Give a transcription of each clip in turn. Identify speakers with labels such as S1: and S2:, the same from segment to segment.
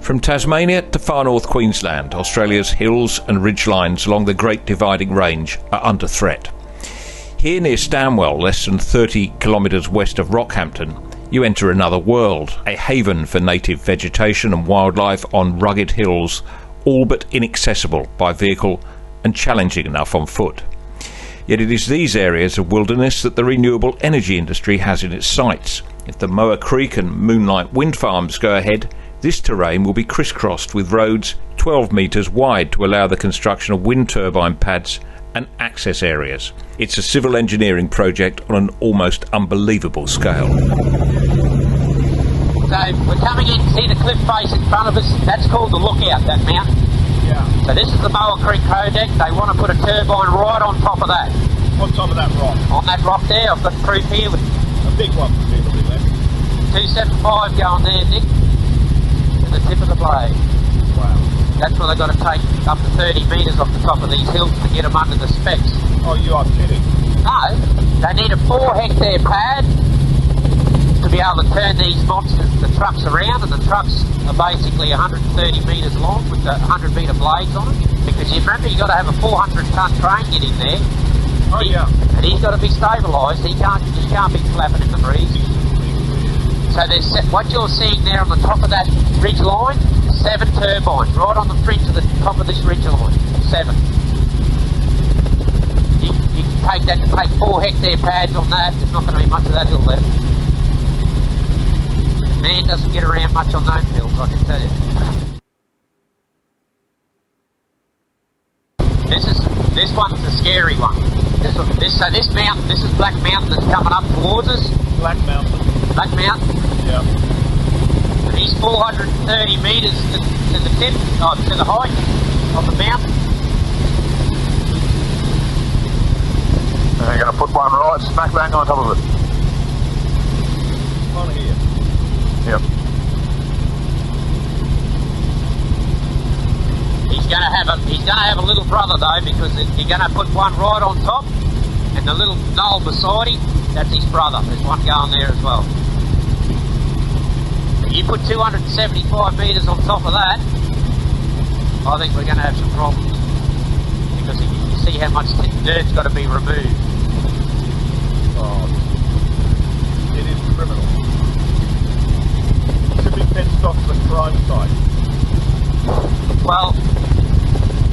S1: From Tasmania to far north Queensland, Australia's hills and ridgelines along the Great Dividing Range are under threat. Here near Stanwell, less than 30 kilometres west of Rockhampton, you enter another world, a haven for native vegetation and wildlife on rugged hills, all but inaccessible by vehicle and challenging enough on foot. Yet it is these areas of wilderness that the renewable energy industry has in its sights. If the Moa Creek and Moonlight wind farms go ahead, this terrain will be crisscrossed with roads 12 metres wide to allow the construction of wind turbine pads and access areas. It's a civil engineering project on an almost unbelievable scale.
S2: So we're coming in, see the cliff face in front of us, that's called the Lookout, that mountain.
S3: Yeah.
S2: So this is the Moa Creek project, they want to put a turbine right on top of that.
S3: On top of that rock?
S2: On that rock there, I've got proof here. With
S3: a big one, presumably, then.
S2: 275 going there, Nick, to the tip of the blade.
S3: Wow.
S2: That's where they've got to take up to 30 metres off the top of these hills to get them under the specs.
S3: Oh, you are kidding.
S2: No, they need a 4 hectare pad to be able to turn these monsters, the trucks around, and the trucks are basically 130 metres long with the 100 metre blades on it. Because you remember, you've got to have a 400 tonne train get in there.
S3: Oh, yeah.
S2: And he's got to be stabilised, he can't be flapping in the breeze. So there's, what you're seeing there on the top of that ridge line, 7 turbines, right on the fringe of the top of this ridge line, 7. You can take 4 hectare pads on that, there's not going to be much of that hill left. Man doesn't get around much on those hills, I can tell you. This one's the scary one. This mountain, this is Black Mountain that's coming up towards us.
S3: Black Mountain.
S2: Black Mountain.
S3: Yeah.
S2: And he's 430 metres to the tip, to the height of the mountain.
S3: And they're going to put one right smack bang on top of it. On here. Yep.
S2: He's going to have a little brother though, because you're going to put one right on top, and the little knoll beside him, that's his brother. There's one going there as well. If you put 275 metres on top of that, I think we're going to have some problems, because you see how much dirt's got to be removed.
S3: Oh, it is criminal. It should be fenced off the crime site.
S2: Well,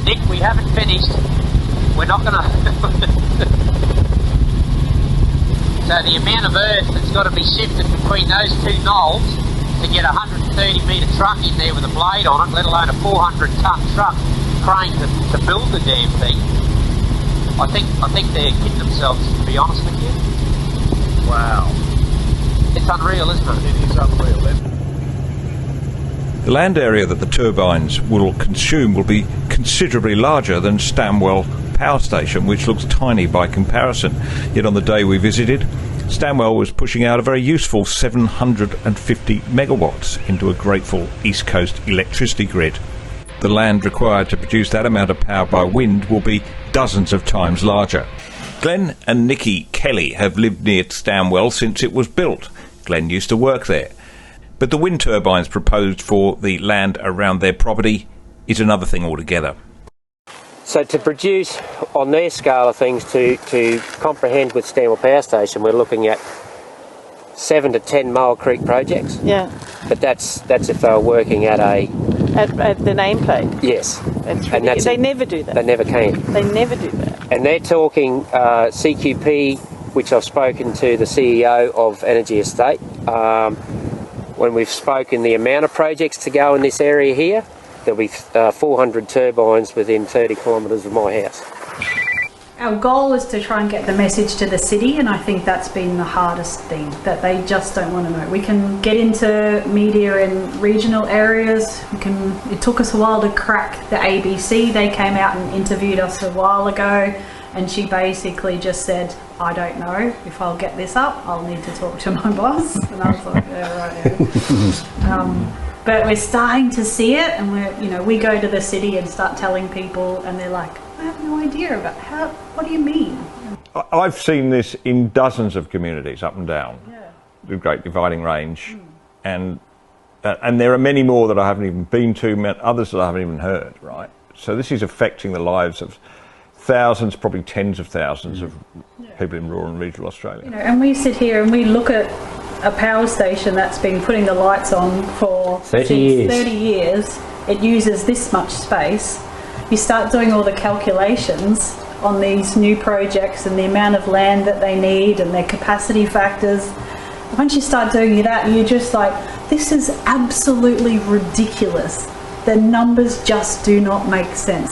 S2: Nick, we haven't finished. We're not going to... So the amount of earth that's got to be shifted between those 2 knolls to get a 130 metre truck in there with a blade on it, let alone a 400 tonne truck crane to build the damn thing. I think they're kidding themselves, to be honest with you.
S3: Wow.
S2: It's unreal, isn't it?
S3: It is unreal, then.
S1: The land area that the turbines will consume will be considerably larger than Stanwell Power Station, which looks tiny by comparison. Yet on the day we visited, Stanwell was pushing out a very useful 750 megawatts into a grateful East Coast electricity grid. The land required to produce that amount of power by wind will be dozens of times larger. Glenn and Nikki Kelly have lived near Stanwell since it was built. Glenn used to work there. But the wind turbines proposed for the land around their property is another thing altogether.
S4: So to produce on their scale of things, to comprehend with Stanwell Power Station, we're looking at 7 to 10 Moa Creek projects.
S5: Yeah.
S4: But that's if they were working at a...
S5: At the nameplate?
S4: Yes.
S5: And they never do that.
S4: They never can.
S5: They never do that.
S4: And they're talking CQP, which I've spoken to the CEO of Energy Estate. When we've spoken the amount of projects to go in this area here, there'll be 400 turbines within 30 kilometres of my house.
S6: Our goal is to try and get the message to the city, and I think that's been the hardest thing, that they just don't want to know. We can get into media in regional areas. It took us a while to crack the ABC. They came out and interviewed us a while ago, and she basically just said, I don't know if I'll get this up. I'll need to talk to my boss. And I was like, yeah, right. Yeah. But we're starting to see it, and we go to the city and start telling people, and they're like, I have no idea about what do you mean?
S1: I've seen this in dozens of communities up and down the Great Dividing Range, and
S7: and there are many more that I haven't even been to, others that I haven't even heard, right? So this is affecting the lives of thousands, probably tens of thousands of people in rural and regional Australia.
S6: You know, and we sit here and we look at a power station that's been putting the lights on for 30 years. It uses this much space. You start doing all the calculations on these new projects and the amount of land that they need and their capacity factors. Once you start doing that, you're just like, this is absolutely ridiculous. The numbers just do not make sense.